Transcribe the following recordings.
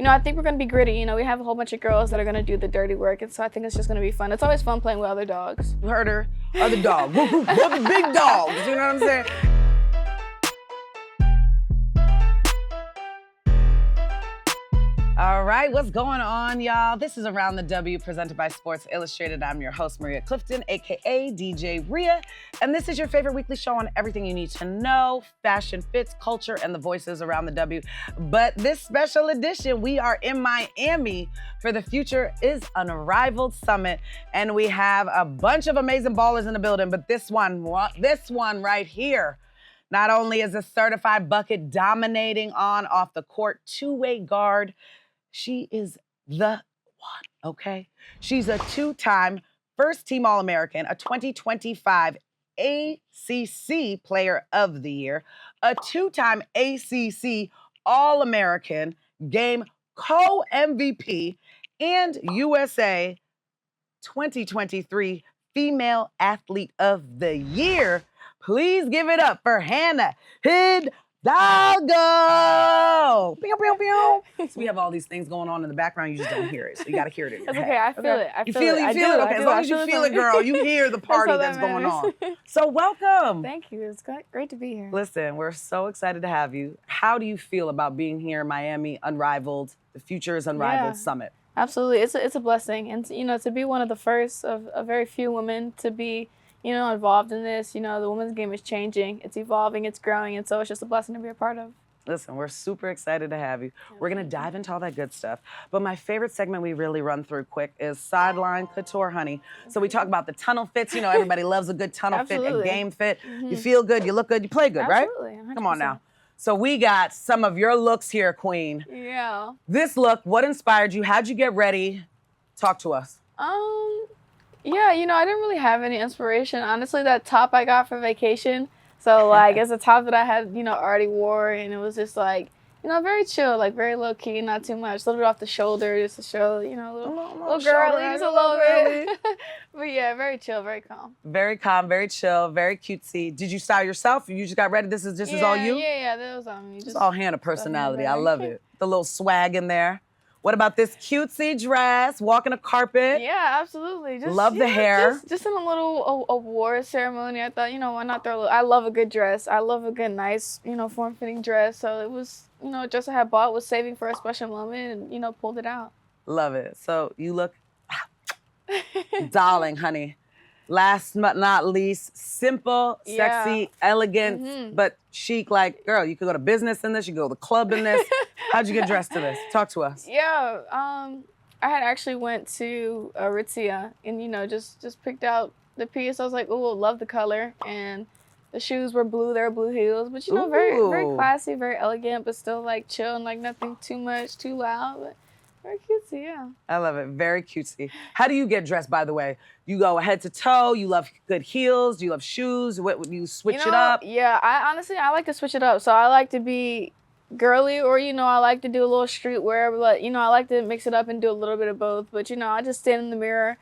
I think we're going to be gritty. We have a whole bunch of girls that are going to do the dirty work, and so I think it's just going to be fun. It's always fun playing with other dogs. You heard her. Other dog. We're the big dogs. You know what I'm saying? All right, what's going on, y'all? This is Around the W, presented by Sports Illustrated. I'm your host, Maria Clifton, aka DJ Ria, and this is your favorite weekly show on everything you need to know, fashion, fits, culture, and the voices around the W. But this special edition, we are in Miami for the Future is Unrivaled Summit, and we have a bunch of amazing ballers in the building, but this one right here, not only is a certified bucket dominating off the court, two-way guard, she is the one, okay? She's a two-time first-team All-American, a 2025 ACC Player of the Year, a two-time ACC All-American Game Co-MVP, and USA 2023 Female Athlete of the Year. Please give it up for Hannah Hidalgo. Pew, pew, pew. So we have all these things going on in the background. You just don't hear it. So you got to hear it in your That's head. okay. I feel it. You feel it? Okay, as long as you feel it, girl, you hear the party that's going on. So welcome. Thank you. It's great to be here. Listen, we're so excited to have you. How do you feel about being here in Miami, Unrivaled, the Future is Unrivaled Summit? Absolutely. It's a blessing. And, to be one of the first of very few women to be involved in this. The women's game is changing. It's evolving. It's growing. And so it's just a blessing to be a part of. Listen, we're super excited to have you. We're going to dive into all that good stuff. But my favorite segment we really run through quick is Sideline Couture, honey. So we talk about the tunnel fits. Everybody loves a good tunnel fit, a game fit. Mm-hmm. You feel good, you look good, you play good, Absolutely, right? 100%. Come on now. So we got some of your looks here, Queen. Yeah. This look, what inspired you? How'd you get ready? Talk to us. Yeah, I didn't really have any inspiration. Honestly, that top I got for vacation. So, it's a top that I had, already wore. And it was just, very chill, very low-key, not too much. A little bit off the shoulder, just to show, little girlies a little bit. But, yeah, very chill, very calm. Very calm, very chill, very cutesy. Did you style yourself? You just got ready? This is all you? Yeah, that was on me. It's all Hannah personality. I love it. The little swag in there. What about this cutesy dress, walking a carpet? Yeah, absolutely. Love the hair. Just in a little award ceremony, I thought, why not throw a little, I love a good dress. I love a good, nice, form-fitting dress. So it was, a dress I had bought, was saving for a special moment and, pulled it out. Love it. So you look darling, honey. Last but not least, simple, sexy, elegant, but chic. Girl, you could go to business in this, you could go to the club in this. How'd you get dressed to this? Talk to us. Yeah, I had actually went to Aritzia and, just picked out the piece. I was like, oh, love the color. And the shoes were blue, they were blue heels. But, very, very classy, very elegant, but still, chill and, nothing too much, too loud. But very cutesy, yeah. I love it. Very cutesy. How do you get dressed, by the way? You go head to toe? You love good heels? Do you love shoes? What would you switch it up? Yeah, I like to switch it up. So I like to be girly, or I like to do a little streetwear, but I like to mix it up and do a little bit of both. But I just stand in the mirror,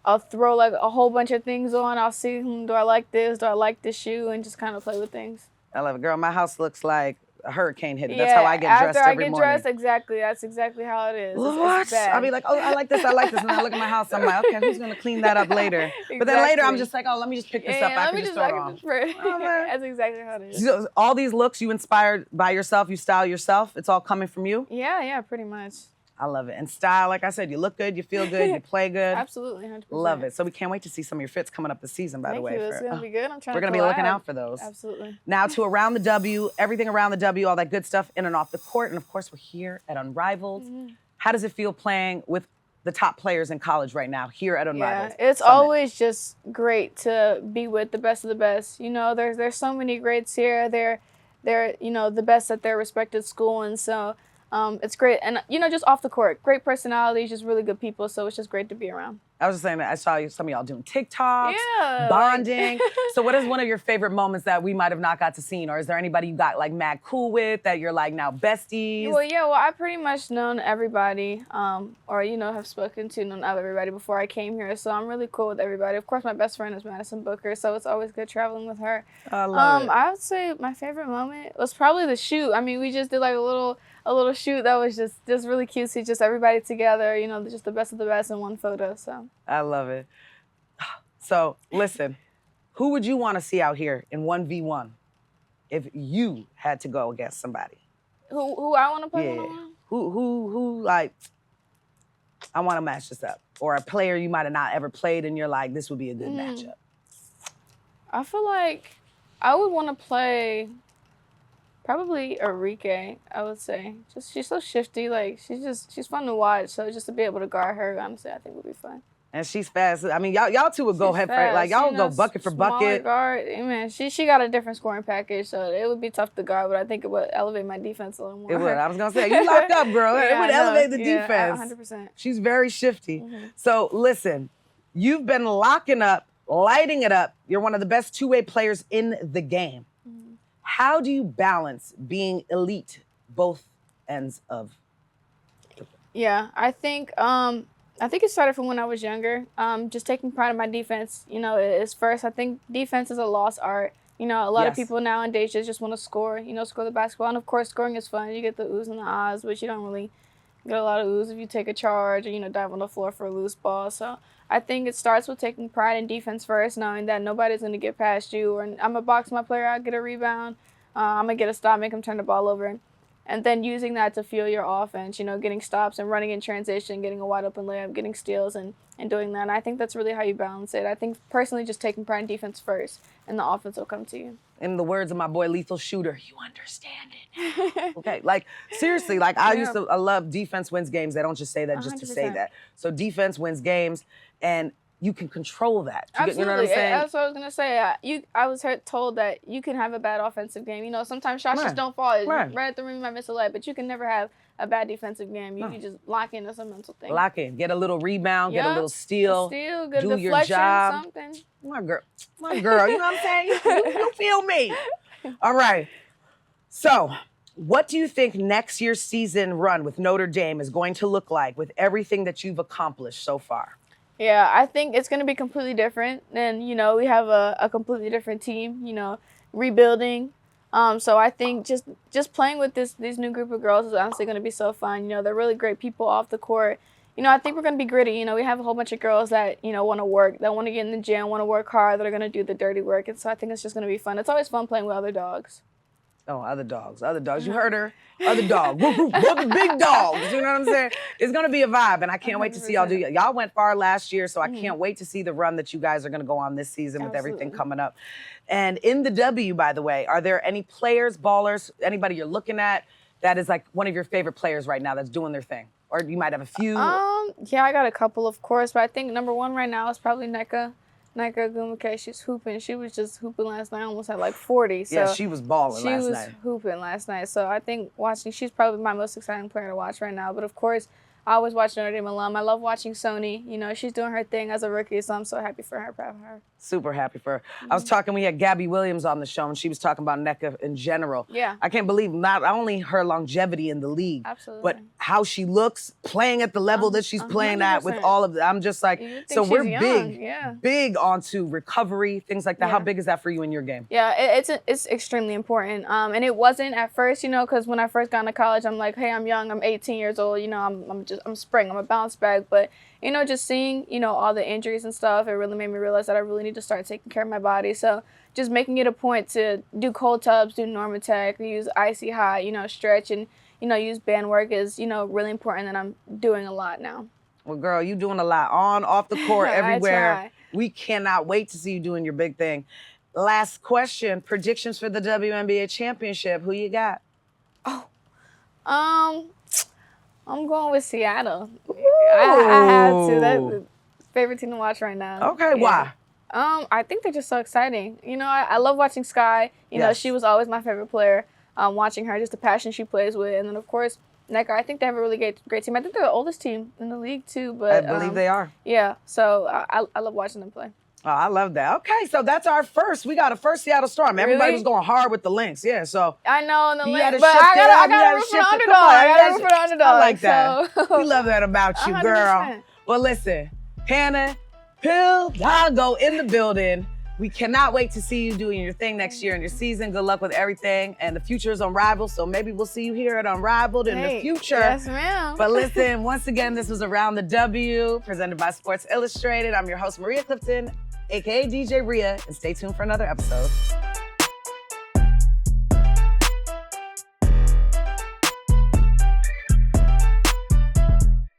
I'll throw a whole bunch of things on, I'll see, do I like this shoe, and just kind of play with things. I love it. Girl, my house looks like a hurricane hit it. That's how I get dressed every morning. After I get dressed, exactly. That's exactly how it is. What? It's bad. I'll be like, oh, I like this. And I look at my house. I'm like, okay, who's going to clean that up later? Exactly. But then later, I'm just like, oh, let me just pick this up. I can just throw it on. That's exactly how it is. So all these looks you inspired by yourself, you style yourself. It's all coming from you? Yeah, pretty much. I love it. And style, like I said, you look good, you feel good, you play good. Absolutely, 100%. Love it. So we can't wait to see some of your fits coming up this season, by the way. Thank you. It's going to be good. I'm trying We're going to be looking out for those. Absolutely. Now to Around the W, everything around the W, all that good stuff in and off the court. And of course, we're here at Unrivaled. Mm-hmm. How does it feel playing with the top players in college right now here at Unrivaled? Yeah, it's always just great to be with the best of the best. There's so many greats here. They're the best at their respective school, and so it's great. And, just off the court, great personalities, just really good people. So it's just great to be around. I was just saying that I saw some of y'all doing TikToks, bonding. So what is one of your favorite moments that we might have not got to see? Or is there anybody you got mad cool with that you're now besties? Well, I pretty much known everybody, or, have spoken to known of everybody before I came here. So I'm really cool with everybody. Of course, my best friend is Madison Booker, so it's always good traveling with her. I love it. I would say my favorite moment was probably the shoot. I mean, we just did a little a little shoot that was just really cutesy, just everybody together, you know, just the best of the best in one photo. So I love it. So listen, who would you want to see out here in 1v1 if you had to go against somebody? Who I want to play one-on-one? Who like, I want to match this up? Or a player you might have not ever played and you're like, this would be a good matchup. I feel like I would want to play probably Arike, I would say. Just she's so shifty, like she's fun to watch. So just to be able to guard her, honestly, I think would be fun. And she's fast. I mean, y'all two would go head first. Like y'all would go bucket for bucket. Guard. Man, she got a different scoring package, so it would be tough to guard. But I think it would elevate my defense a little more. It would. I was gonna say you locked up, girl. It would elevate the defense. 100%. She's very shifty. So listen, you've been locking up, lighting it up. You're one of the best two-way players in the game. How do you balance being elite both ends of? Yeah, I think it started from when I was younger. Just taking pride in my defense. You know, is first. I think defense is a lost art. You know, a lot of people nowadays just want to score. You know, score the basketball. And of course, scoring is fun. You get the oohs and the ahs, but you don't really get a lot of oohs if you take a charge or, you know, dive on the floor for a loose ball. So I think it starts with taking pride in defense first, knowing that nobody's going to get past you. Or I'm going to box my player out, get a rebound. I'm going to get a stop, make him turn the ball over. And then using that to fuel your offense, you know, getting stops and running in transition, getting a wide open layup, getting steals and doing that. And I think that's really how you balance it. I think personally just taking pride in defense first and the offense will come to you. In the words of my boy Lethal Shooter, you understand it. Okay, like seriously, like I love defense wins games. They don't just say that just 100%. To say that. So defense wins games and you can control that. Absolutely. You know what I'm saying? That's what I was going to say. I was told that you can have a bad offensive game. You know, sometimes shots just don't fall. Right at the rim, you might miss a layup, but you can never have a bad defensive game. You can just lock in. That's a mental thing. Lock in. Get a little rebound, get a little steal. Get do a deflection, your job. Something. My girl, you know what I'm saying? You feel me. All right. So, what do you think next year's season run with Notre Dame is going to look like with everything that you've accomplished so far? Yeah, I think it's going to be completely different. And, you know, we have a completely different team, you know, rebuilding. So I think just playing with these new group of girls is honestly going to be so fun. You know, they're really great people off the court. You know, I think we're going to be gritty. You know, we have a whole bunch of girls that, you know, want to work, that want to get in the gym, want to work hard, that are going to do the dirty work. And so I think it's just going to be fun. It's always fun playing with other dogs. Oh, other dogs. You heard her. Other dog. The big dogs. You know what I'm saying? It's going to be a vibe, and I can't wait to see y'all do it. Y'all went far last year, so I can't wait to see the run that you guys are going to go on this season with everything coming up. And in the W, by the way, are there any players, ballers, anybody you're looking at that is like one of your favorite players right now that's doing their thing? Or you might have a few? Yeah, I got a couple, of course, but I think number one right now is probably Nneka Ogwumike. She's hooping. She was just hooping last night, almost at like 40. So yeah, she was balling last night. She was hooping last night. So I think she's probably my most exciting player to watch right now. But of course, I always watch Notre Dame alum. I love watching Sony. You know, she's doing her thing as a rookie, so I'm so happy for her, proud of her. Super happy for her. We had Gabby Williams on the show, and she was talking about Nneka in general. Yeah. I can't believe not only her longevity in the league, absolutely, but how she looks playing at the level that she's playing 100%. At with all of I'm just like, so we're big onto recovery, things like that. Yeah. How big is that for you in your game? Yeah, it's extremely important. And it wasn't at first, you know, because when I first got into college, I'm like, hey, I'm young, I'm 18 years old, you know, I'm spring, I'm a bounce back. But, you know, just seeing, you know, all the injuries and stuff, it really made me realize that I really need to start taking care of my body. So just making it a point to do cold tubs, do Normatec, use icy hot, you know, stretch and, you know, use band work is, you know, really important, and I'm doing a lot now. Well, girl, you doing a lot on, off the court, everywhere. We cannot wait to see you doing your big thing. Last question, predictions for the WNBA championship. Who you got? I'm going with Seattle. I have to. That's the favorite team to watch right now. Okay, yeah. Why? I think they're just so exciting. You know, I love watching Sky. You know, she was always my favorite player. Watching her, just the passion she plays with. And then, of course, Nneka, I think they have a really great team. I think they're the oldest team in the league, too. But I believe they are. Yeah, so I love watching them play. Oh, I love that. Okay, so that's our first. We got a first Seattle Storm. Everybody was going hard with the Lynx. Yeah, so. I know, the Lynx, but I got to root for the underdog. I got to root for the underdog. I like that. We love that about you, 100%. Girl. Well, listen, Hannah Hidalgo in the building. We cannot wait to see you doing your thing next year in your season. Good luck with everything. And the future is Unrivaled, so maybe we'll see you here at Unrivaled in the future. Yes, ma'am. But listen, once again, this was Around the W, presented by Sports Illustrated. I'm your host, Maria Clifton, aka DJ Ria, and stay tuned for another episode.